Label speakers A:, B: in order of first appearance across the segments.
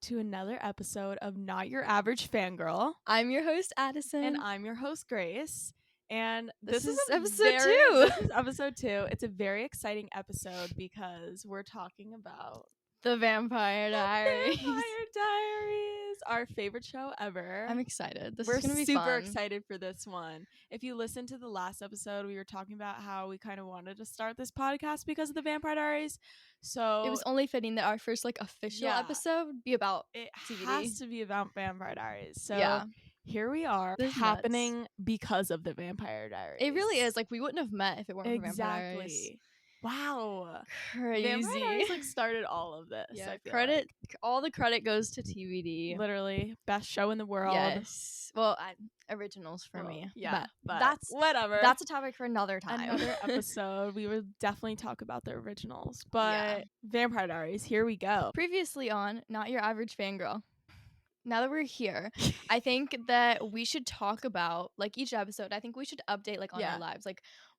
A: to another episode of Not Your Average Fangirl.
B: I'm your host, Addison.
A: And I'm your host, Grace. And
B: this is
A: episode 2. This is episode 2. It's a very exciting episode because we're talking about
B: The Vampire Diaries.
A: Vampire Diaries, our favorite show ever.
B: I'm excited.
A: We're
B: is going to be
A: super
B: fun.
A: excited for this one. If you listened to the last episode, we were talking about how we kind of wanted to start this podcast because of the Vampire Diaries. So
B: it was only fitting that our first official episode be about
A: it
B: TVD.
A: has to be about Vampire Diaries. So here we are,
B: this
A: happening because of the Vampire Diaries.
B: It really is. We wouldn't have met if it weren't for Vampire Diaries.
A: Wow.
B: Crazy.
A: Vampire Diaries started all of this.
B: Yeah,
A: credit.
B: All the credit goes to TVD.
A: Literally, best show in the world.
B: Yes. Well, originals for me.
A: Yeah, but
B: that's
A: whatever.
B: That's a topic for another time.
A: Another episode. We would definitely talk about the originals. But Vampire Diaries, here we go.
B: Previously on Not Your Average Fangirl. Now that we're here, I think that we should talk about, each episode, I think we should update, on our lives.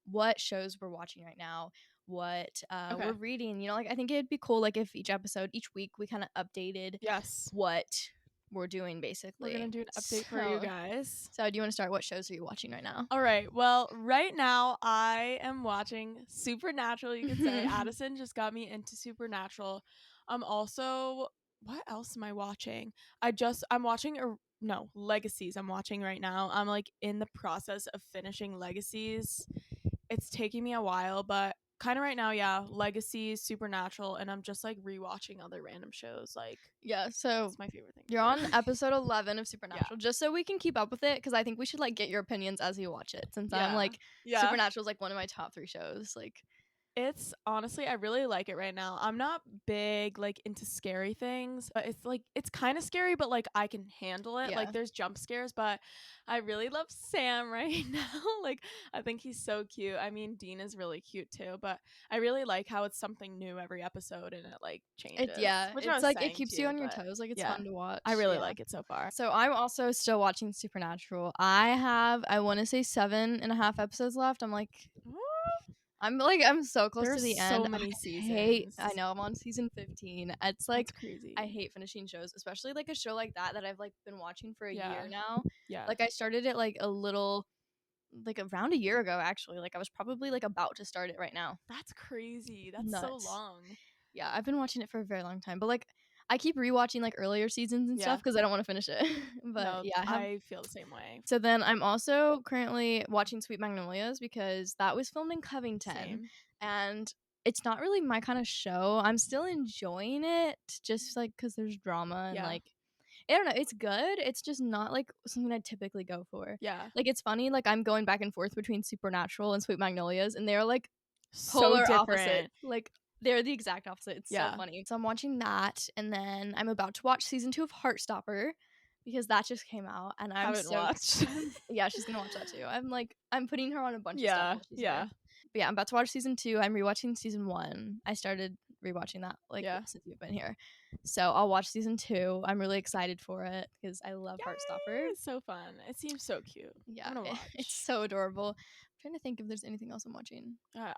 B: What shows we're watching right now, what we're reading. I think it'd be cool, if each episode, each week, we kind of updated what we're doing, basically.
A: We're going to do an update for you guys.
B: So, do you want to start? What shows are you watching right now?
A: All right. Well, right now, I am watching Supernatural, you could say. Addison just got me into Supernatural. I'm also... What else am I watching? I'm watching Legacies. I'm watching right now. I'm in the process of finishing Legacies. It's taking me a while, but kind of right now, Legacies, Supernatural, and I'm just rewatching other random shows.
B: So
A: it's my favorite thing.
B: You're on episode 11 of Supernatural, just so we can keep up with it, because I think we should get your opinions as you watch it, since I'm Supernatural is one of my top 3 shows.
A: It's honestly, I really like it right now. I'm not big into scary things, but it's kind of scary, but I can handle it. There's jump scares, but I really love Sam right now. I think he's so cute. I mean, Dean is really cute too, but I really like how it's something new every episode and it changes.
B: It keeps you on your toes. It's fun to watch.
A: I really like it so far.
B: So I'm also still watching Supernatural. I want to say 7.5 episodes left. I'm so close to the end.
A: There's so many seasons.
B: I know, I'm on season 15. It's
A: That's crazy.
B: I hate finishing shows, especially a show like that I've been watching for a year now.
A: Yeah.
B: I started it a little around a year ago, actually. I was probably about to start it right now.
A: That's crazy. That's
B: nuts.
A: So long.
B: Yeah, I've been watching it for a very long time. But I keep rewatching earlier seasons and stuff because I don't want to finish it. But
A: I feel the same way.
B: So then I'm also currently watching Sweet Magnolias because that was filmed in Covington.
A: Same.
B: And it's not really my kind of show. I'm still enjoying it just because there's drama and I don't know, it's good. It's just not something I typically go for.
A: Yeah.
B: It's funny, I'm going back and forth between Supernatural and Sweet Magnolias, and they're
A: so
B: polar
A: different.
B: opposite. They're the exact opposite. It's so funny. So I'm watching that, and then I'm about to watch season 2 of Heartstopper because that just came out, and I'm
A: haven't watched.
B: Yeah, she's gonna watch that too. I'm putting her on a bunch of stuff.
A: Yeah.
B: But yeah, I'm about to watch season 2. I'm rewatching season 1. I started rewatching that since you've been here. So I'll watch season 2. I'm really excited for it because I love Heartstopper.
A: It's so fun. It seems so cute.
B: Yeah,
A: I'm gonna watch.
B: It's so adorable. I'm trying to think if there's anything else I'm watching.
A: I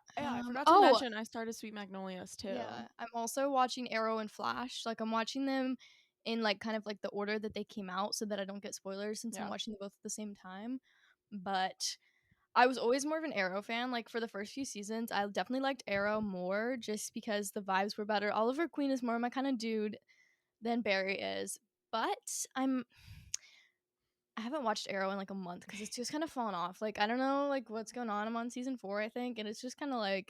A: forgot to mention I started Sweet Magnolias too.
B: Yeah, I'm also watching Arrow and Flash. I'm watching them in kind of the order that they came out so that I don't get spoilers since I'm watching them both at the same time. But I was always more of an Arrow fan. For the first few seasons, I definitely liked Arrow more just because the vibes were better. Oliver Queen is more my kind of dude than Barry is. But I haven't watched Arrow in a month because it's just kind of fallen off. I don't know what's going on. I'm on season 4, I think, and it's just kind of I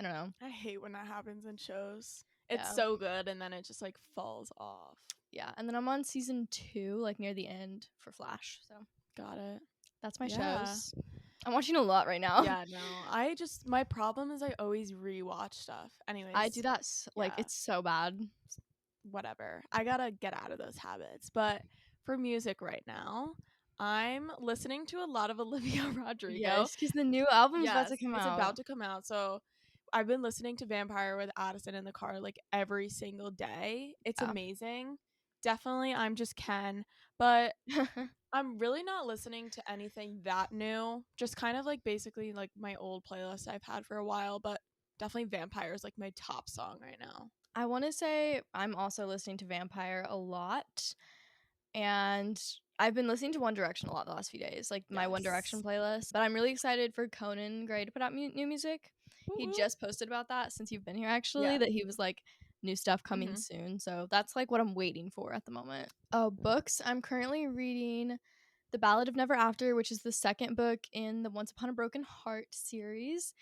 B: don't know.
A: I hate when that happens in shows. It's so good and then it just falls off.
B: Yeah, and then I'm on season 2, near the end for Flash. So
A: got it.
B: That's my shows. I'm watching a lot right now.
A: Yeah, no. My problem is I always rewatch stuff. Anyways.
B: I do that it's so bad.
A: Whatever. I gotta get out of those habits. But for music right now, I'm listening to a lot of Olivia Rodrigo.
B: Yes, because the new album's about to come out.
A: It's about to come out. So I've been listening to Vampire with Addison in the car every single day. It's amazing. Definitely I'm Just Ken. But I'm really not listening to anything that new. Just kind of my old playlist I've had for a while. But definitely Vampire is my top song right now.
B: I wanna say I'm also listening to Vampire a lot, and I've been listening to One Direction a lot the last few days, like, my One Direction
A: Yes.
B: playlist, but I'm really excited for Conan Gray to put out new music.
A: Woo
B: He
A: woo.
B: just posted about that since you've been here, actually,
A: Yeah.
B: that he was like, "New stuff coming
A: Mhm.
B: soon," so that's, like, what I'm waiting for at the moment. Oh, books, I'm currently reading The Ballad of Never After, which is the 2nd book in the Once Upon a Broken Heart series.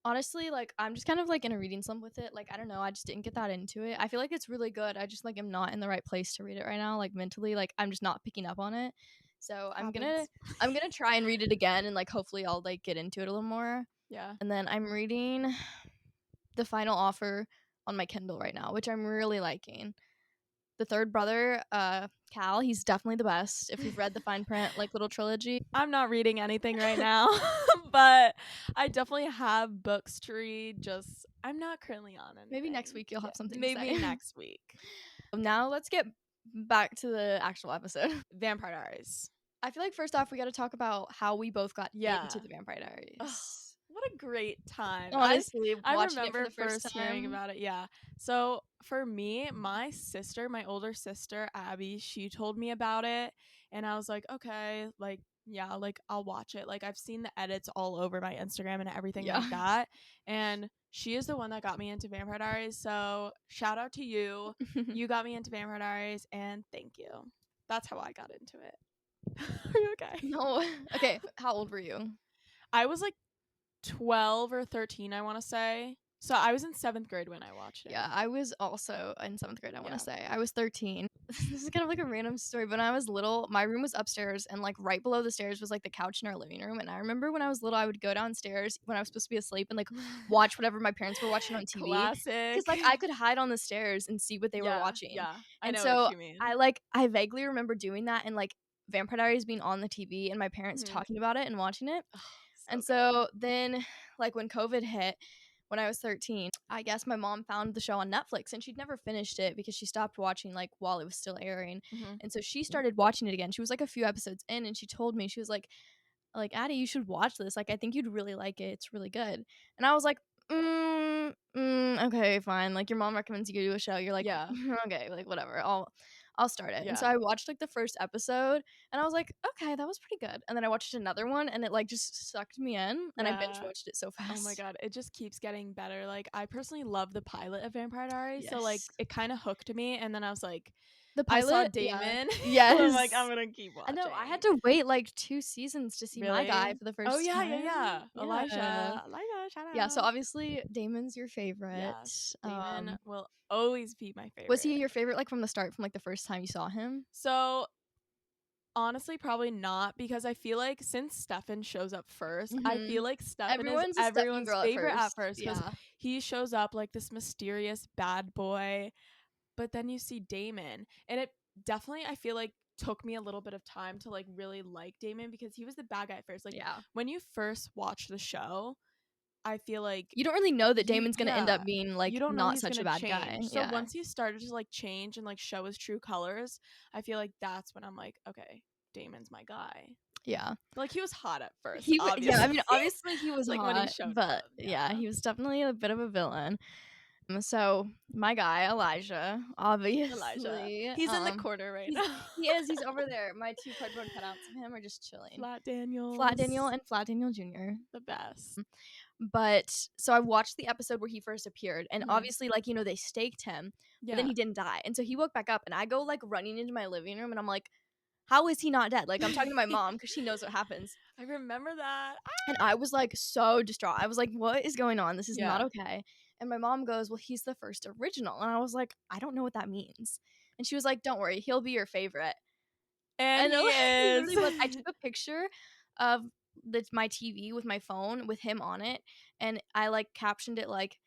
B: Honestly, like, I'm just kind of, like, in a reading slump with it, like, I don't know, I just didn't get that into it. I feel like it's really good, I just, like, am not in the right place to read it right now, like, mentally, like, I'm just not picking up on it. So,
A: Happens.
B: I'm gonna try and read it again, and, like, hopefully I'll, like, get into it a little more.
A: Yeah.
B: And then I'm reading The Final Offer on my Kindle right now, which I'm really liking. The third brother, Cal, he's definitely the best. If you've read the Fine Print, like, little trilogy.
A: I'm not reading anything right now, but I definitely have books to read, just I'm not currently on
B: Maybe next
A: anything
B: week you'll have
A: yet.
B: something to
A: Maybe
B: say.
A: next week.
B: Now let's get back to the actual episode.
A: Vampire Diaries.
B: I feel like first off, we gotta talk about how we both got into
A: Yeah.
B: the Vampire
A: Ugh,
B: Diaries.
A: what a great time.
B: Honestly,
A: I
B: watching it for
A: remember
B: the first
A: first hearing
B: time.
A: about it, yeah. So, for me, my sister, my older sister, Abby, she told me about it, and I was like, "Okay, like, yeah, like, I'll watch it." Like, I've seen the edits all over my Instagram and everything
B: Yeah.
A: like that, and she is the one that got me into Vampire Diaries, so shout out to you. You got me into Vampire Diaries, and thank you. That's how I got into it. Are you okay?
B: No. Okay, how old were you?
A: I was, like, 12 or 13, I wanna say. So I was in 7th grade when I watched it.
B: Yeah, I was also in 7th grade, I wanna
A: Yeah.
B: say. I was 13. This is kind of like a random story, but when I was little, my room was upstairs, and, like, right below the stairs was, like, the couch in our living room, and I remember when I was little, I would go downstairs when I was supposed to be asleep and, like, watch whatever my parents were watching on TV, because
A: Classic.
B: like, I could hide on the stairs and see what they were
A: Yeah,
B: watching,
A: yeah. I
B: and
A: know what
B: so
A: you mean.
B: I vaguely remember doing that and, like, Vampire Diaries being on the TV and my parents
A: Mhm.
B: talking about it and watching it,
A: So
B: and
A: good.
B: so then, like, when COVID hit, when I was 13, I guess my mom found the show on Netflix, and she'd never finished it because she stopped watching, like, while it was still airing,
A: Mhm.
B: and so she started watching it again. She was, like, a few episodes in, and she told me, she was like, "Addie, you should watch this, like, I think you'd really like it, it's really good." And I was like, okay, fine, like, your mom recommends you do a show, you're like,
A: Yeah,
B: okay, like, whatever, I'll start it." And so
A: yeah,
B: I watched, like, the first episode, and I was like, "Okay, that was pretty good." And then I watched another one, and it, like, just sucked me in, and I binge
A: yeah.
B: watched it so
A: Oh my
B: fast.
A: god, it just keeps getting better. Like, I personally love the pilot of Vampire Diaries, so, like,
B: Yes.
A: it kinda hooked me, and then I was like
B: The
A: I saw
B: pilot? Yeah.
A: Damon, and I'm like, "I'm
B: Yes.
A: gonna keep
B: I know, I had
A: watching."
B: to wait, like, 2 seasons to see my guy
A: Really?
B: for the
A: Oh,
B: first
A: yeah, yeah,
B: time.
A: yeah.
B: Yeah.
A: Elijah, shout
B: Yeah, so
A: out.
B: obviously Damon's your favorite.
A: Yes, Damon will always be my
B: Was he
A: favorite.
B: your favorite, like, from the start, from, like, the first time you saw him?
A: So, honestly, probably not because I feel like since Stefan shows up first, I feel
B: Mhm.
A: like Stefan is
B: Everyone's a Stefan
A: everyone's
B: girl at
A: favorite at
B: first.
A: first because
B: Yeah.
A: he shows up like this mysterious bad boy, but then you see Damon, and it definitely, I feel like, took me a little bit of time to like really like Damon because he was the bad guy at first. Like
B: Yeah.
A: when you first watch the show, I feel like
B: You don't really know that
A: you
B: Damon's gonna end
A: yeah,
B: up being,
A: you
B: like,
A: don't know
B: not
A: he's
B: such a
A: gonna
B: bad guy.
A: change. So
B: Yeah.
A: once he started to like change and like show his true colors, I feel like that's when I'm like, okay, Damon's my guy.
B: Yeah.
A: But like he was hot at first,
B: Yeah, I
A: obviously.
B: mean, obviously he was
A: Like when he
B: hot,
A: showed
B: but
A: up.
B: yeah,
A: Yeah.
B: he was definitely a bit of a villain. So my guy, Elijah,
A: Elijah.
B: obviously,
A: He's in the corner right now.
B: he's over there. My 2 cardboard cutouts of him are just chilling.
A: Flat
B: Flat Daniel
A: Daniels.
B: and Flat Daniel Jr.
A: The best.
B: But so I watched the episode where he first appeared, and
A: Mhm.
B: obviously, like, you know, they staked him, but then
A: Yeah.
B: he didn't die, and so he woke back up, and I go, like, running into my living room, and I'm like, "How is he not dead?" Like, I'm talking to my mom because she knows what happens,
A: I remember that.
B: and I was, like, so distraught. I was like, "What is going on? This is not
A: Yeah.
B: okay." And my mom goes, "Well, he's the first original," and I was like, "I don't know what that means." And she was like, "Don't worry, he'll be your favorite."
A: And
B: And it
A: he
B: he
A: is.
B: literally was. I took a picture of my TV with my phone with him on it, and I, like, captioned it, like,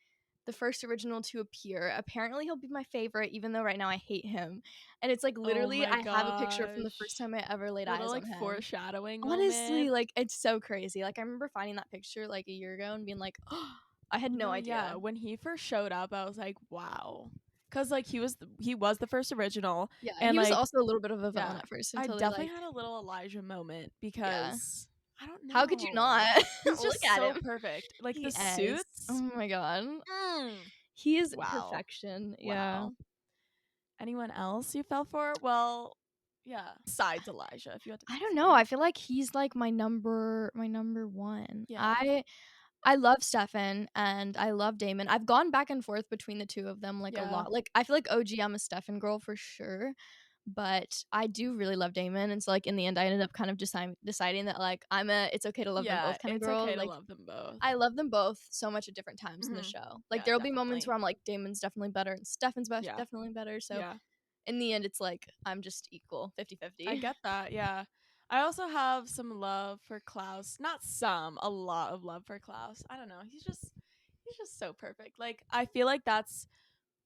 B: "The first original to appear. Apparently, he'll be my favorite even though right now I hate him." And it's, like,
A: Oh
B: literally,
A: my
B: I have a picture from the first
A: gosh.
B: time I ever laid
A: Little
B: eyes on
A: like
B: him.
A: foreshadowing
B: Honestly,
A: moment.
B: like, it's so crazy. Like, I remember finding that picture, like, a year ago and being like, "Oh, I had no
A: No,
B: idea."
A: yeah. When he first showed up, I was like, wow. Cause like he was the first original.
B: Yeah,
A: And
B: he was
A: like,
B: also a little bit of a villain
A: yeah.
B: at first
A: I
B: until they,
A: definitely
B: like,
A: had a little Elijah moment
B: yeah.
A: because I don't
B: How could you
A: know.
B: not?
A: He's
B: Look
A: just
B: at
A: so
B: him.
A: perfect. Like
B: He
A: the
B: is. Oh
A: suits.
B: my god.
A: Mm.
B: He is
A: Wow.
B: perfection. Yeah.
A: Wow. Anyone else you fell for? Well, yeah. Besides Elijah, if you had to
B: I
A: pick
B: don't know.
A: someone.
B: I feel like he's like my number one.
A: Yeah.
B: I love Stefan and I love Damon. I've gone back and forth between the two of them like a
A: Yeah.
B: lot. Like I feel like OG, I'm a Stefan girl for sure. But I do really love Damon, and so like in the end, I ended up kind of deciding that like I'm a it's okay to love them
A: Yeah,
B: both kind of
A: it's
B: girl.
A: okay to
B: Like
A: love them both.
B: I love them both so much at different times in the
A: Mhm.
B: show. Like
A: Yeah,
B: there'll be moments
A: definitely.
B: where I'm like Damon's definitely better and Stefan's
A: Yeah.
B: definitely better. So
A: Yeah.
B: in the end, it's like I'm just equal,
A: I
B: 50-50.
A: get that. Yeah. I also have some love for Klaus. Not some, a lot of love for Klaus. I don't know. He's just so perfect. Like I feel like that's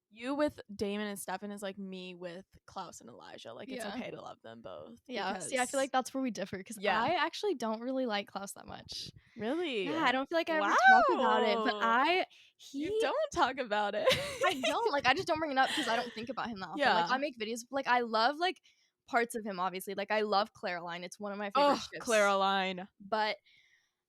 A: you with Damon and Stefan is like me with Klaus and Elijah. Like it's
B: Yeah.
A: okay to love them both
B: Yeah. See, I feel
A: because
B: like that's where we differ because
A: yeah.
B: I actually don't really like Klaus that much.
A: Really?
B: Yeah, I don't feel like I ever talk about it, but
A: Wow. You
B: he
A: don't talk about it.
B: I don't, like, I just don't bring it up because I don't think about him that often. Like, I
A: Yeah.
B: make videos like, I love, like, parts of him, obviously. Like, I love Claraline, it's one of my favorite
A: Oh,
B: ships.
A: Claraline.
B: But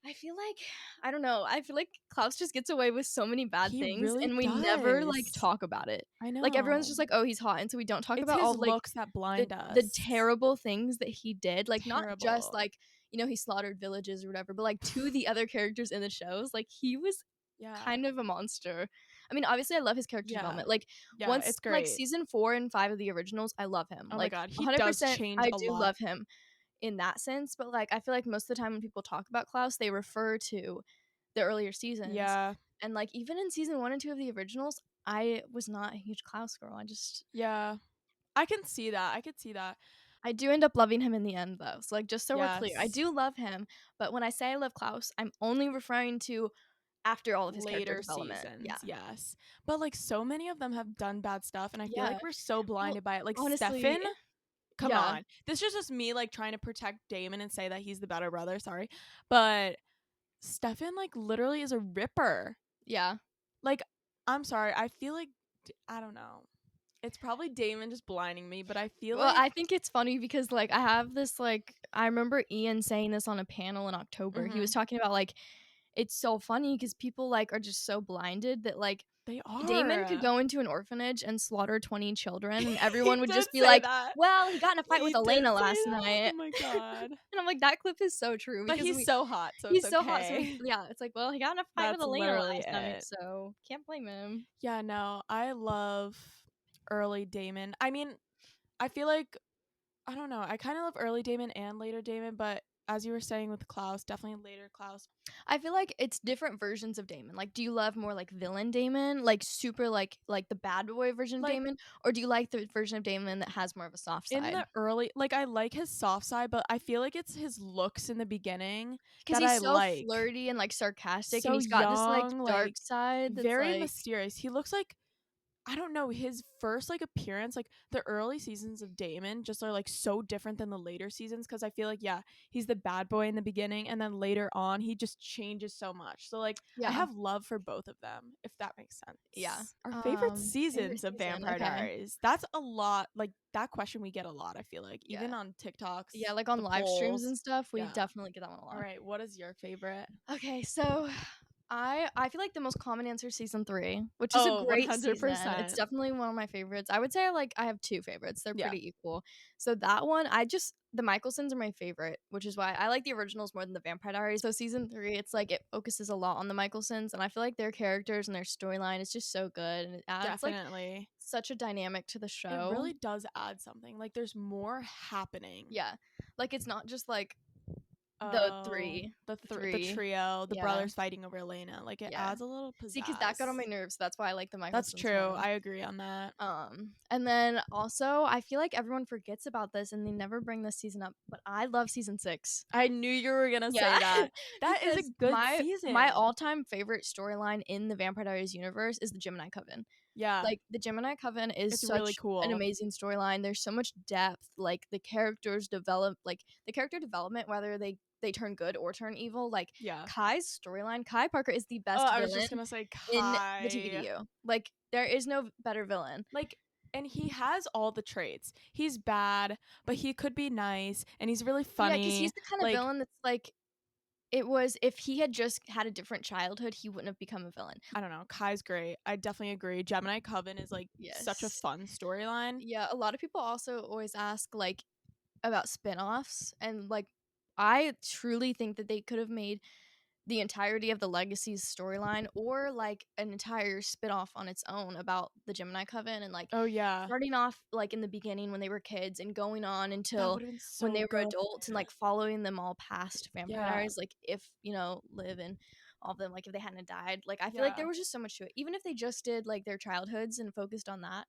B: I feel like I don't know, I feel like Klaus just gets away with so many bad
A: He
B: things,
A: really
B: and we never, like,
A: does.
B: talk about it.
A: I
B: Like, everyone's
A: know.
B: just like, "Oh, he's hot," and so we don't talk
A: It's
B: about
A: his
B: all, like,
A: looks that
B: the
A: blind
B: the
A: us.
B: terrible things that he did, like, not just,
A: Terrible.
B: like, he slaughtered villages or whatever, but, like, to the other characters in the shows, like, he was
A: Yeah.
B: kind of a monster. I mean, obviously, I love his character
A: Yeah.
B: development. Like,
A: Yeah,
B: once,
A: it's
B: like,
A: great.
B: season 4 and 5 of the originals, I love him.
A: Oh my
B: Like,
A: god, he does
B: 100%,
A: change
B: I
A: a
B: do
A: lot.
B: love him in that sense, but, like, I feel like most of the time when people talk about Klaus, they refer to the earlier seasons,
A: Yeah.
B: and, like, even in season 1 and 2 of the originals, I was not a huge Klaus girl.
A: Yeah. I can see that. I could see that.
B: I do end up loving him in the end, though, so, like, just so we're clear, I
A: Yes.
B: do love him, but when I say I love Klaus, I'm only referring to after all of his character
A: Later
B: development. Yeah.
A: seasons, yes. But like so many of them have done bad stuff and I feel
B: Yeah.
A: like we're so
B: Well,
A: blinded by it. Like
B: honestly
A: Stefan, come
B: yeah.
A: on. This is just me like trying to protect Damon and say that he's the better brother, sorry. But Stefan like literally is a ripper.
B: Yeah.
A: Like I'm sorry, I feel like I don't know. It's probably Damon just blinding me, but I feel
B: Well,
A: like
B: I think it's funny because, like, I have this, like I remember Ian saying this on a panel in October. He was
A: mhm,
B: talking about, like, it's so funny because people, like, are just so blinded that, like,
A: they
B: Damon could
A: are.
B: go into an orphanage and slaughter 20 children, and
A: He
B: everyone would
A: did
B: just be
A: say
B: like,
A: that.
B: "Well, he got in a fight with
A: He did
B: Elena
A: say
B: last
A: that. Oh
B: night."
A: my god.
B: And I'm like, "That clip is so true,"
A: But
B: because
A: he's
B: we
A: so hot, so it's
B: he's so hot, so
A: okay.
B: yeah, it's like, "Well, he got in a fight with
A: That's
B: Elena
A: literally
B: last night,
A: it.
B: so can't blame him."
A: Yeah, no, I love early Damon. I mean, I feel like I don't know. I kind of love early Damon and later Damon, but as you were saying with Klaus, definitely later Klaus.
B: I feel like it's different versions of Damon. Like, do you love more like villain Damon, like super like the bad boy version of
A: Like
B: Damon, or do you like the version of Damon that has more of a soft
A: in
B: side?
A: the early, like I like his soft side, but I feel like it's his looks in the beginning
B: Because
A: that
B: he's
A: I
B: so
A: like.
B: flirty and like sarcastic, and
A: So
B: he's got this like
A: young,
B: dark
A: like
B: side that's
A: very
B: like,
A: mysterious. He looks like I don't know, his first like appearance, like the early seasons of Damon just are like so different than the later seasons because I feel like yeah, he's the bad boy in the beginning and then later on he just changes so much. So like I
B: yeah,
A: have love for both of them, if that makes
B: yeah.
A: sense. Our favorite
B: Favorite
A: seasons of
B: season.
A: Vampire
B: Okay,
A: Diaries. That's a lot like that question we get a lot, I feel like.
B: yeah,
A: Even on
B: yeah.
A: TikToks,
B: Like on
A: the
B: live streams
A: polls.
B: and stuff, we
A: Yeah.
B: definitely get that one a
A: All
B: lot.
A: right, what is your favorite?
B: Okay, so I feel like the most common answer is season 3, which is a
A: Oh,
B: great season. It's
A: 100%.
B: definitely one of my favorites. I would say I have 2 favorites. They're
A: Yeah.
B: pretty equal. So that one, the Michaelsons are my favorite, which is why I like the originals more than the Vampire Diaries. So season 3, it's like it focuses a lot on the Michaelsons, and I feel like their characters and their storyline is just so good, and it adds like
A: Definitely.
B: such a dynamic to the
A: It
B: show.
A: really does add something. Like there's more happening.
B: Yeah. Like it's not just like the
A: Oh,
B: 3,
A: the
B: the
A: the
B: 3.
A: trio, the
B: Yeah.
A: brothers fighting over Elena. Like it
B: Yeah.
A: adds a little
B: See, because that got on my
A: pizzazz.
B: nerves. So that's why I like the
A: That's
B: Michaelsons
A: true.
B: more.
A: I agree on that.
B: And then also I feel like everyone forgets about this and they never bring this season up, but I love season 6.
A: I knew you were gonna say
B: Yeah.
A: that. That is a
B: Because
A: good
B: my
A: season.
B: all-time favorite storyline in the Vampire Diaries universe is the Gemini Coven.
A: Yeah,
B: Like the Gemini Coven is
A: it's really
B: such an
A: cool.
B: amazing storyline. There's so much depth. Like the characters develop, like the character development, whether they turn good or turn evil. Like
A: Yeah.
B: Kai's storyline, Kai Parker is the
A: Oh,
B: best
A: I was
B: villain
A: just gonna say
B: in the
A: Kai.
B: TVDU. Like there is no better villain.
A: Like, and he has all the traits. He's bad, but he could be nice, and he's really
B: Yeah, because he's
A: funny.
B: the kind of
A: Like,
B: villain that's like It was if he had just had a different childhood, he wouldn't have become a villain.
A: I don't know. Kai's great. I definitely agree. Gemini Coven is like such a
B: Yes.
A: fun storyline.
B: Yeah, a lot of people also always ask, like, about spin-offs, and, like, I truly think that they could have made the entirety of the Legacies storyline or, like, an entire spin-off on its own about the Gemini Coven and, like,
A: Oh yeah.
B: starting off, like, in the beginning when they were kids and going on
A: That
B: until
A: would have been
B: when
A: so
B: they were
A: good.
B: adults and, like, following them all past Vampire
A: Yeah.
B: Diaries, like, if, Liv and all of them, like, if they hadn't died. Like, I feel like
A: Yeah.
B: there was just so much to it. Even if they just did, like, their childhoods and focused on that,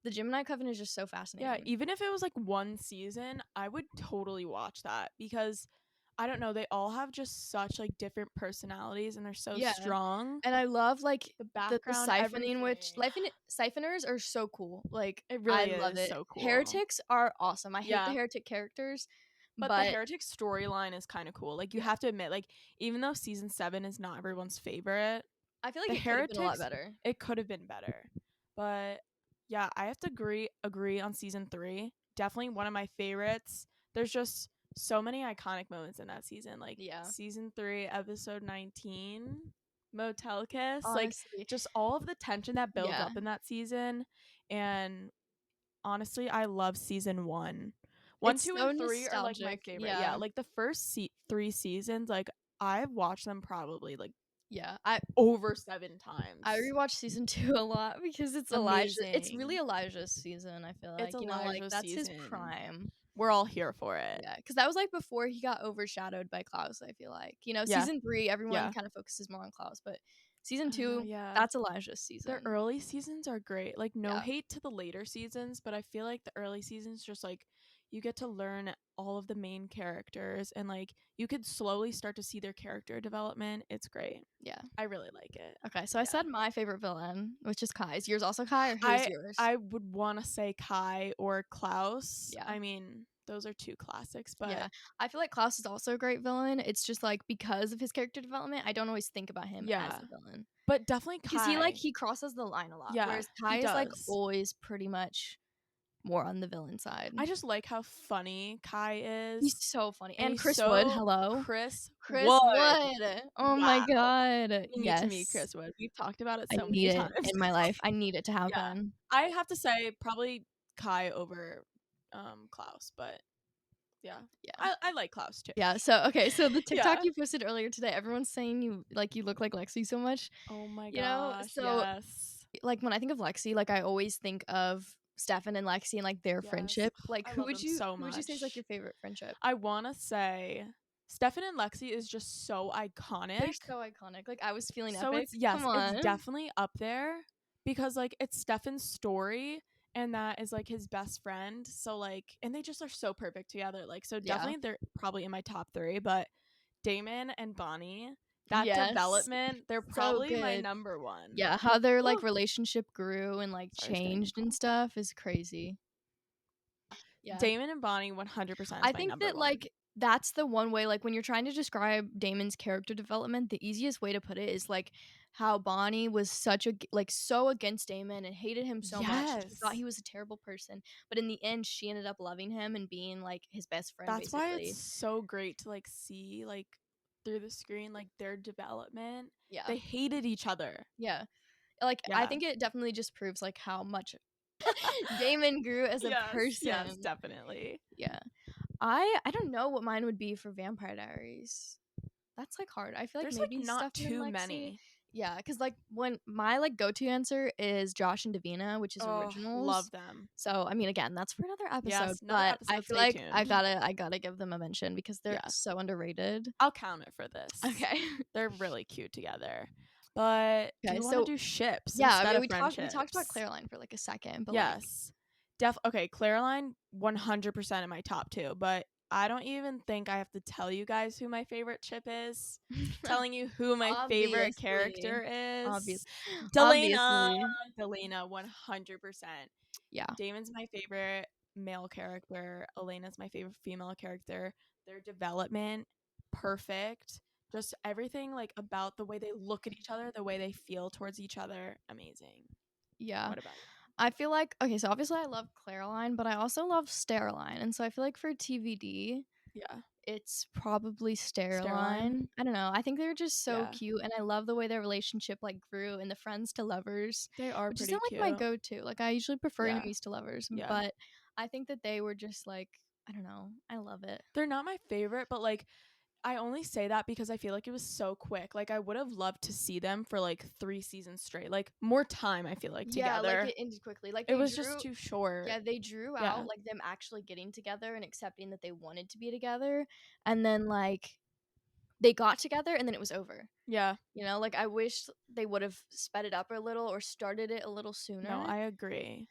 B: the Gemini Coven is just so
A: Yeah,
B: fascinating.
A: even if it was like one season, I would totally watch that because I don't know, they all have just such like different personalities and they're so
B: Yeah,
A: strong.
B: and I love, like,
A: The
B: the
A: background,
B: siphoning, which
A: everything.
B: siphoners are so cool, like,
A: It
B: I
A: really
B: love
A: is
B: it.
A: so cool.
B: Heretics are awesome. I hate the
A: Yeah,
B: heretic characters,
A: but the
B: but
A: Heretic storyline is kind of cool. Like you
B: yeah,
A: have to admit, like even though season 7 is not everyone's favorite,
B: I feel like
A: the
B: it could have been a lot
A: Heretics
B: better.
A: it could have been better. But yeah, I have to agree on season 3. Definitely one of my favorites. There's just so many iconic moments in that season. Like
B: Yeah,
A: season 3, episode 19, Motel Kiss. Like
B: honestly.
A: just all of the tension that builds
B: Yeah.
A: up in that season. And honestly, I love season 1. 1,
B: It's
A: 2,
B: so
A: and 3 are like my
B: nostalgic.
A: favorite. Yeah,
B: Yeah.
A: like the first 3 seasons, like I've watched them probably like
B: Yeah.
A: over 7
B: I
A: times.
B: rewatched season 2 a lot because it's really
A: Amazing.
B: Elijah's season, I feel
A: It's
B: like, like,
A: Elijah's
B: that's his
A: season.
B: prime.
A: We're all here for it.
B: Yeah, because that was, like, before he got overshadowed by Klaus, I feel like.
A: Yeah.
B: Season 3, everyone
A: Yeah.
B: kinda focuses more on Klaus, but season
A: I don't know,
B: 2,
A: yeah.
B: that's Elijah's
A: The
B: season.
A: early seasons are great. Like no
B: Yeah.
A: hate to the later seasons, but I feel like the early seasons just like you get to learn all of the main characters and like you could slowly start to see their character development. It's great.
B: Yeah.
A: I really like it.
B: Okay, so I
A: Yeah.
B: said my favorite villain, which is Kai. Is yours also Kai, or who's
A: I
B: yours?
A: I would want to say Kai or Klaus.
B: Yeah.
A: I mean, those are two classics, but
B: Yeah. I feel like Klaus is also a great villain. It's just, like, because of his character development, I don't always think about him as
A: yeah.
B: a villain.
A: But definitely
B: Because
A: Kai.
B: he crosses the line a lot,
A: Yeah,
B: whereas
A: he
B: Kai is, like,
A: does.
B: always pretty much more on the villain side.
A: I just like how funny Kai
B: He's
A: is.
B: so funny.
A: And
B: And
A: he's
B: Chris Wood,
A: so
B: hello.
A: Chris
B: Chris
A: Wood.
B: Wood. Oh my
A: Wow.
B: god.
A: You need to meet
B: Yes.
A: Chris Wood. We've talked about it
B: I
A: so
B: need
A: many
B: it
A: times.
B: in my life. I need it to
A: Yeah.
B: happen.
A: I have to say probably Kai over Klaus, but yeah.
B: Yeah.
A: I like Klaus too.
B: Yeah, so okay, so the TikTok
A: Yeah.
B: you posted earlier today, everyone's saying you look like Lexi so much,
A: Oh my gosh,
B: So,
A: yes.
B: like, when I think of Lexi, like, I always think of Stefan and Lexi and, like, their
A: Yes.
B: friendship. Like,
A: I love them so
B: who would you say is, like,
A: much.
B: your favorite friendship?
A: I want to say Stefan and Lexi is just so iconic.
B: They're so iconic. Like, I was feeling
A: So
B: epic.
A: it's yes,
B: Come
A: it's
B: on.
A: definitely up there because like it's Stefan's story and that is like his best friend. So like and they just are so perfect together. Like so
B: Yeah.
A: definitely they're probably in my top 3, but Damon and Bonnie, that
B: Yes.
A: development, they're
B: So
A: probably my
B: good.
A: number 1.
B: Yeah, how their, like,
A: Woo!
B: relationship grew and, like,
A: Sorry, just getting a
B: changed and
A: call.
B: stuff is crazy. Yeah.
A: Damon and Bonnie 100%
B: I
A: is my
B: think
A: number
B: that,
A: 1.
B: like, that's the one way, like, when you're trying to describe Damon's character development, the easiest way to put it is, like, how Bonnie was so against Damon and hated him so much, and she thought
A: Yes.
B: he was a terrible person, but in the end, she ended up loving him and being, like, his best friend,
A: That's why it's
B: basically.
A: so great to like see like through the screen like their development.
B: Yeah.
A: They hated each other.
B: Yeah. Like, I
A: Yeah.
B: think it definitely just proves, like, how much Damon grew as a
A: Yes,
B: person.
A: definitely.
B: Yeah. I don't know what mine would be for Vampire Diaries. That's, like, hard. I feel like
A: There's like
B: maybe
A: not
B: Stefan and
A: too
B: Lexi.
A: many.
B: Yeah, because like, when my, like, go-to answer is Josh and Davina, which is
A: Oh,
B: originals.
A: love them.
B: So, I mean, again, that's for another episode,
A: Yes, another
B: but I
A: episode.
B: feel
A: Stay
B: like
A: tuned.
B: I gotta give them a mention because they're
A: Yeah,
B: so underrated.
A: I'll count it for this.
B: Okay.
A: They're really cute together. But do
B: Okay,
A: you want to
B: so
A: do ships
B: yeah, I
A: instead
B: mean,
A: of
B: we talked about
A: friendships?
B: Clareline for, like, a second, but, like
A: Yes. Okay, Clareline 100% in my top 2, but I don't even think I have to tell you guys who my favorite chip is. Telling you who my favorite
B: Obviously.
A: character is.
B: Obvious
A: Delana.
B: obviously.
A: Delana 100%.
B: Yeah.
A: Damon's my favorite male character. Elena's my favorite female character. Their development, perfect. Just everything like about the way they look at each other, the way they feel towards each other, amazing.
B: Yeah.
A: What about you?
B: I feel like okay, so obviously I love Clareline, but I also love Stareline, and so I feel like for TVD,
A: Yeah.
B: it's probably
A: Stairline?
B: Stairline. I don't know. I think they're just so
A: Yeah.
B: cute, and I love the way their relationship like grew and the friends to lovers,
A: They are
B: which
A: pretty
B: isn't like my
A: cute.
B: go-to. Like I usually prefer
A: Yeah.
B: enemies to lovers,
A: Yeah.
B: but I think that they were just like I don't know. I love it.
A: They're not my favorite, but like I only say that because I feel like it was so quick. Like I would have loved to see them for like 3 seasons straight. Like more time I feel like
B: Yeah, like
A: together.
B: it ended quickly. Like
A: It
B: they
A: was just
B: drew
A: too short.
B: yeah, they drew
A: Yeah.
B: out like them actually getting together and accepting that they wanted to be together, and then like they got together and then it was over.
A: Yeah.
B: You know, like I wish they would have sped it up a little or started it a little
A: No,
B: sooner.
A: I agree.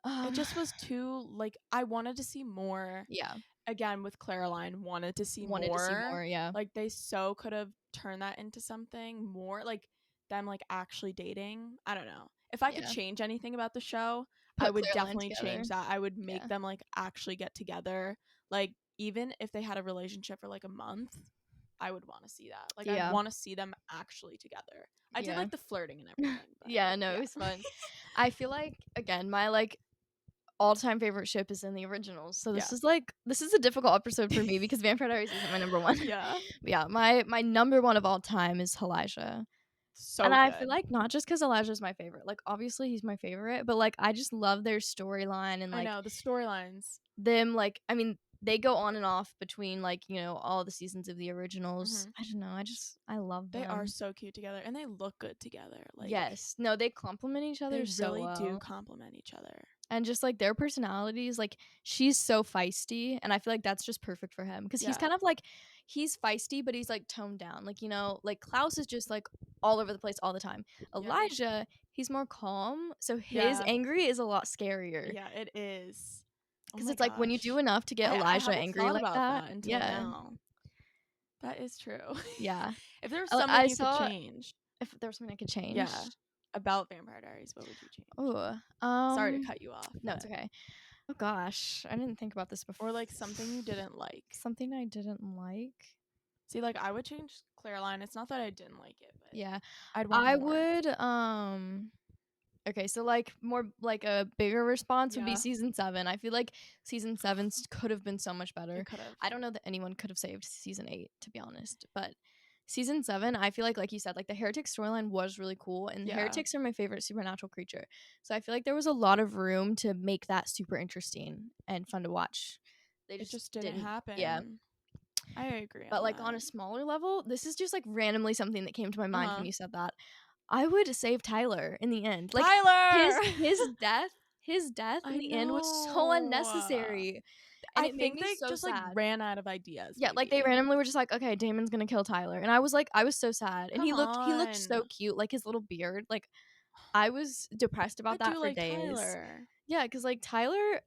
A: It
B: Um,
A: just was too like I wanted to see more.
B: yeah,
A: Again with Caroline, wanted to see
B: wanted to see
A: more.
B: more. Yeah,
A: Like they so could have turned that into something more like them like actually dating. I don't know. If I could
B: yeah.
A: change anything about the show, I
B: Put
A: would
B: Claire
A: definitely
B: together.
A: change that. I would make
B: Yeah,
A: them like actually get together. Like even if they had a relationship for like a month, I would want to see that. Like I'd
B: yeah,
A: want to see them actually together. I did
B: yeah,
A: like the flirting and everything, but
B: yeah. No, it
A: yeah.
B: was fun. I feel like again, my like all-time favorite ship is in the originals. So
A: Yeah.
B: this is a difficult episode for me because Vampire Diaries isn't my number one.
A: Yeah.
B: But yeah, my number one of all time is Elijah. And
A: So
B: I feel
A: good.
B: like not just because Elijah's my favorite, like obviously he's my favorite, but like I just love their storyline and
A: I
B: like
A: know the storylines.
B: them like I mean they go on and off between like you know all the seasons of the originals.
A: Mhm.
B: I don't know. I love
A: They are
B: them.
A: so cute together and they look good together. Like
B: Yes, no, they complement each
A: they
B: other so
A: really do
B: well,
A: complement each other.
B: and just like their personalities. Like she's so feisty, and I feel like that's just perfect for him because he's
A: Yeah.
B: kind of like he's feisty, but he's like toned down. Like you know, like Klaus is just like all over the place all the time.
A: Yeah.
B: Elijah, he's more calm, so his
A: Yeah.
B: angry is a lot scarier.
A: Yeah, it is. Oh
B: Because
A: my
B: it's like when you do
A: gosh.
B: enough to get
A: I
B: Elijah
A: haven't
B: angry
A: thought
B: like
A: about
B: that,
A: that until
B: yeah,
A: now. That is true.
B: yeah.
A: If there was
B: I
A: something you could
B: saw
A: change,
B: if there was something I could change.
A: yeah, about Vampire Diaries, what would you change?
B: Oh,
A: Sorry to cut you off,
B: no, it's
A: but
B: okay. Oh gosh, I didn't think about this before.
A: or like something you didn't like.
B: Something I didn't like.
A: See, like I would change Clareline. It's not that I didn't like it, but
B: Yeah,
A: I'd want
B: I
A: more.
B: would. Okay, so like more like a bigger response would be
A: Yeah,
B: season 7. I feel like season 7 could have been so much better.
A: it could have.
B: I don't know that anyone could have saved season 8, to be honest, but season 7, I feel like you said, like the heretic storyline was really cool, and
A: Yeah.
B: heretics are my favorite supernatural creature. So I feel like there was a lot of room to make that super interesting and fun to watch. They
A: It just didn't happen.
B: Yeah.
A: I agree
B: But
A: on
B: like
A: that.
B: on a smaller level, this is just like randomly something that came to my mind when
A: Uh-huh.
B: you said that. I would save Tyler in the end. Like
A: Tyler!
B: his death in
A: I
B: the end was so
A: know.
B: unnecessary. And
A: I
B: it made
A: think
B: me
A: they
B: so
A: just like
B: sad.
A: ran out of ideas.
B: Yeah, like they
A: Maybe.
B: randomly were just like, okay, Damon's gonna kill Tyler. And I was so sad. And
A: Come
B: he looked so
A: on.
B: cute, like his little beard. Like I was depressed
A: I
B: about that
A: do
B: for
A: like
B: days.
A: Tyler.
B: Yeah, because like Tyler,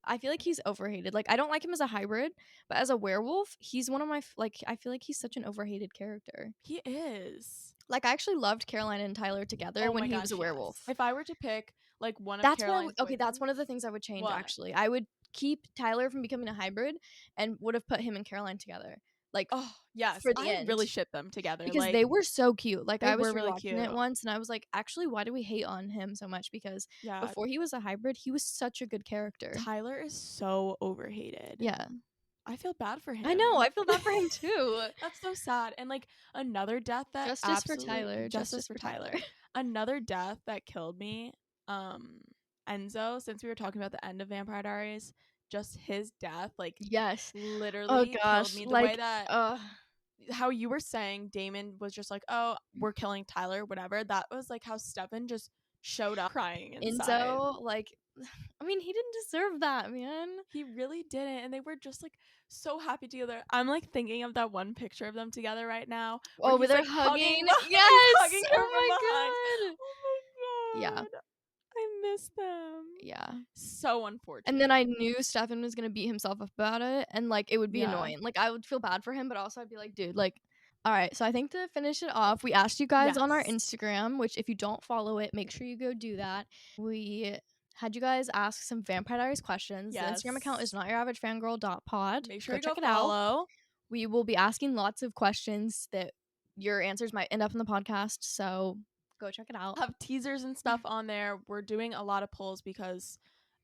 B: I feel like he's overhated. Like I don't like him as a hybrid, but as a werewolf, he's one of my like I feel like he's such an overhated character.
A: He is.
B: Like I actually loved Caroline and Tyler together
A: Oh
B: when
A: my
B: he was
A: gosh,
B: a
A: yes.
B: werewolf.
A: If I were to pick like one of
B: That's what
A: Caroline's
B: okay, that's one of the
A: boyfriends,
B: things I would change
A: what?
B: actually. I would keep Tyler from becoming a hybrid and would have put him and Caroline together. Like
A: Oh, yes.
B: for the
A: I
B: end.
A: really ship them together.
B: Because
A: Like
B: they were so cute. Like
A: they
B: I was
A: were really
B: rewatching it
A: cute.
B: once and I was like, actually, why do we hate on him so much? Because
A: Yeah.
B: before he was a hybrid, he was such a good character.
A: Tyler is so overhated.
B: Yeah.
A: I feel bad for him.
B: I know, I feel bad for him too.
A: That's so sad. And like another death that
B: Justice for Tyler.
A: Justice for Tyler. Another death that killed me, Enzo, since we were talking about the end of Vampire Diaries, just his death, like
B: Yes.
A: literally
B: Oh gosh.
A: killed me. The way
B: Like
A: that how you were saying Damon was just like, oh, we're killing Tyler, whatever. That was like how Stefan just showed up crying inside.
B: Enzo, like I mean, he didn't deserve that, man.
A: He really didn't. And they were just like so happy together. I'm like thinking of that one picture of them together right now.
B: Oh, where
A: he's,
B: they're
A: like,
B: hugging.
A: behind-
B: Yes.
A: he's hugging her
B: Oh
A: from
B: my
A: behind.
B: god.
A: Oh my god.
B: Yeah.
A: I miss them.
B: Yeah.
A: So unfortunate.
B: And then I knew Stefan was gonna beat himself up about it, and like it would be
A: Yeah.
B: annoying. Like I would feel bad for him, but also I'd be like, dude, like, all right. So I think to finish it off, we asked you guys on our
A: Yes.
B: Instagram, which if you don't follow it, make sure you go do that. We had you guys ask some Vampire Diaries questions.
A: Yes.
B: The Instagram account is notyouravagefangirl.pod.
A: Make sure you
B: check
A: go
B: it out.
A: follow.
B: We will be asking lots of questions that your answers might end up in the podcast. So go check it out.
A: We'll have teasers and stuff on there. We're doing a lot of polls because,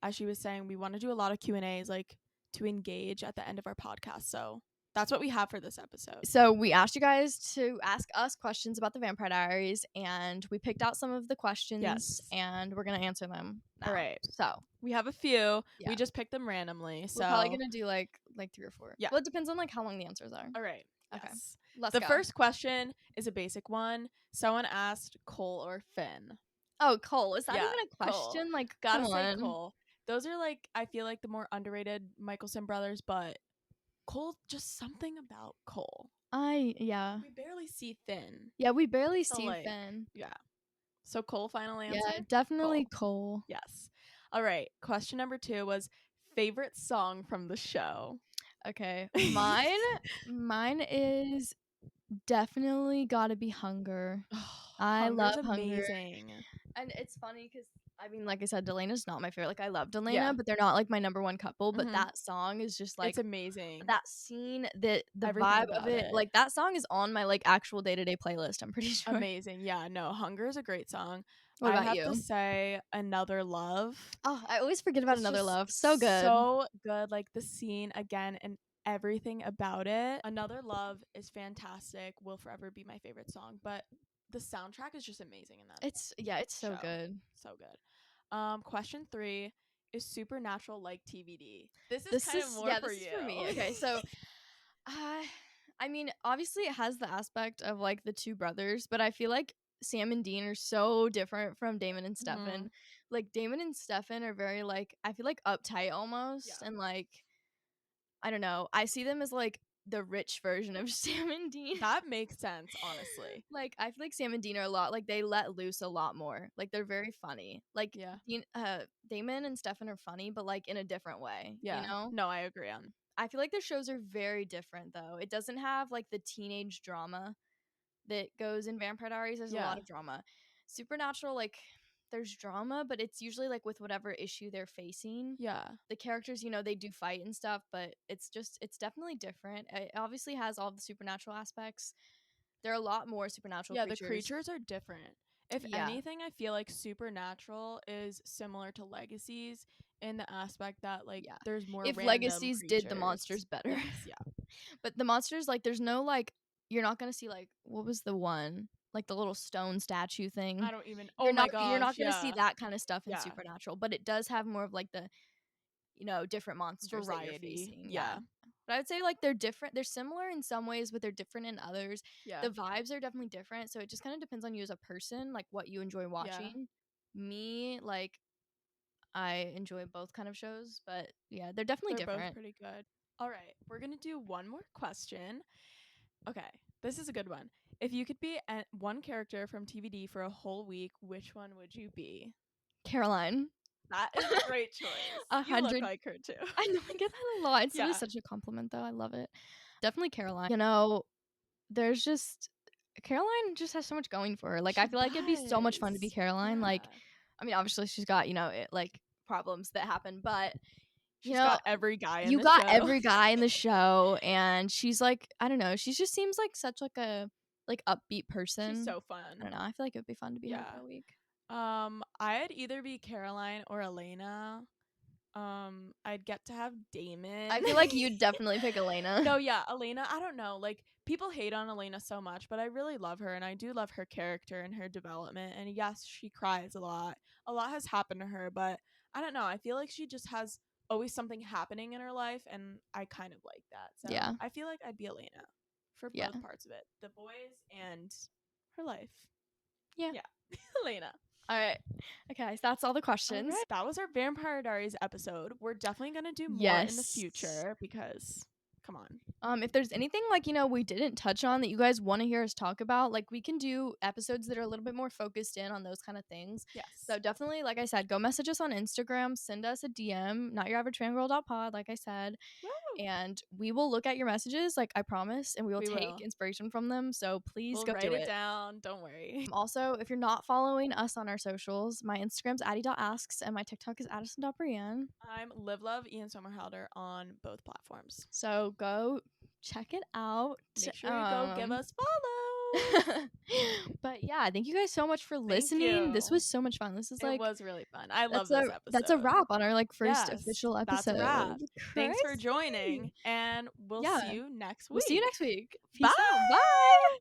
A: as she was saying, we want to do a lot of Q&As, like to engage at the end of our podcast. So that's what we have for this episode.
B: So we asked you guys to ask us questions about the Vampire Diaries, and we picked out some of the questions, and we're going to answer them now.
A: All right.
B: So
A: we have a few. We just picked them randomly. So
B: we're probably going to do like 3 or 4.
A: Yeah.
B: Well, it depends on like how long the answers are.
A: All right.
B: Okay.
A: Yes.
B: Let's
A: go.
B: The
A: first question is a basic one. Someone asked Cole or Finn.
B: Oh, Cole. Is that even a question?
A: Cole.
B: Like,
A: gotta say Cole. Those are like, I feel like the more underrated Michelson brothers, but Cole, just something about Cole. We barely see Finn.
B: Yeah, we barely see Finn.
A: Yeah. So Cole, final answer?
B: Yeah, definitely Cole.
A: Yes. All right. Question number 2 was favorite song from the show.
B: Okay. Mine is definitely gotta be Hunger. I love Hunger. And it's funny because, I mean, like I said, Delena's not my favorite. Like, I love Delena, but they're not like my number one couple. But that song is just like,
A: it's amazing.
B: That scene, the
A: Everything
B: vibe of it, like that song is on my like actual day-to-day playlist, I'm pretty sure.
A: Amazing. Yeah, no, Hunger is a great song.
B: What about
A: I have
B: you?
A: to say Another Love.
B: Oh, I always forget about Another Love. So good.
A: So good. Like the scene again and everything about it. Another Love is fantastic. Will forever be my favorite song. But the soundtrack is just amazing in that.
B: It's so good.
A: So good. Question 3 is Supernatural like TVD. This is kind of more for you.
B: This is for me. Okay, so I mean, obviously it has the aspect of like the two brothers, but I feel like Sam and Dean are so different from Damon and Stefan. Like Damon and Stefan are very like, I feel like uptight almost, and like I don't know. I see them as like the rich version of Sam and Dean.
A: That makes sense, honestly.
B: Like I feel like Sam and Dean are a lot like they let loose a lot more. Like they're very funny. Like Damon and Stefan are funny, but like in a different way.
A: Yeah.
B: You know?
A: No, I agree on.
B: I feel like their shows are very different though. It doesn't have like the teenage drama that goes in Vampire Diaries. There's a lot of drama. Supernatural, like there's drama, but it's usually like with whatever issue they're facing.
A: Yeah.
B: The characters, you know, they do fight and stuff, but it's definitely different. It obviously has all the supernatural aspects. There are a lot more supernatural creatures.
A: Yeah, the creatures are different. If anything, I feel like Supernatural is similar to Legacies in the aspect that like there's more
B: if
A: random
B: Legacies
A: creatures.
B: did the monsters better.
A: Yes, yeah.
B: But the monsters, like there's no like, you're not gonna see like, what was the one? Like the little stone statue thing.
A: I don't even.
B: You're not gonna see that kind of stuff in Supernatural, but it does have more of like the, you know, different monsters
A: variety.
B: That you're facing.
A: Yeah.
B: But I would say like they're different. They're similar in some ways, but they're different in others.
A: Yeah.
B: The vibes are definitely different. So it just kind of depends on you as a person, like what you enjoy watching. Yeah. Me, like I enjoy both kind of shows, but yeah, they're definitely different.
A: Both pretty good. All right, we're gonna do one more question. Okay, this is a good one. If you could be one character from TVD for a whole week, which one would you be?
B: Caroline.
A: That is a great choice. 100. You look like her too.
B: I know, I get that a lot. It's really such a compliment though. I love it. Definitely Caroline. You know, there's just Caroline just has so much going for her. Like I feel like it'd be so much fun to be Caroline. Like I mean, obviously she's got, you know, like problems that happen, but
A: she's got every guy in the show.
B: You got every guy in the show, and she's like, I don't know, she just seems like such like a like upbeat person.
A: She's so fun.
B: I don't know. I feel like it would be fun to be her for a week.
A: I'd either be Caroline or Elena. I'd get to have Damon.
B: I feel like you'd definitely pick Elena.
A: No, yeah, Elena. I don't know. Like people hate on Elena so much, but I really love her, and I do love her character and her development. And yes, she cries a lot. A lot has happened to her, but I don't know. I feel like she just has always something happening in her life, and I kind of like that. So yeah, I feel like I'd be Elena for both parts of it, the boys and her life. Yeah. Elena.
B: All right. Okay, so that's all the questions.
A: Right. That was our Vampire Diaries episode. We're definitely going to do more in the future because, come on.
B: If there's anything like, you know, we didn't touch on that you guys want to hear us talk about, like we can do episodes that are a little bit more focused in on those kind of things.
A: Yes.
B: So definitely, like I said, go message us on Instagram, send us a DM, notyouravagefangirl.pod, like I said. Woo! And we will look at your messages, like I promise, and we will take inspiration from them. So please go do it.
A: Write it down. Don't worry.
B: Also, if you're not following us on our socials, my Instagram's Addi.asks and my TikTok is Addison.Brienne.
A: I'm Live Love Ian Somerhalder on both platforms.
B: So go check it out.
A: Make sure you go give us follow.
B: But yeah, thank you guys so much for
A: Thank
B: listening. This
A: you.
B: was so much fun. This is
A: It
B: like
A: was really fun. I love
B: that's
A: this
B: a
A: episode.
B: wrap on our like first
A: Yes,
B: official
A: that's a
B: episode.
A: wrap. Thanks for
B: Crazy.
A: joining, and we'll see
B: Yeah.
A: you next
B: We'll see you
A: week.
B: next week.
A: Bye.
B: Peace out. Bye.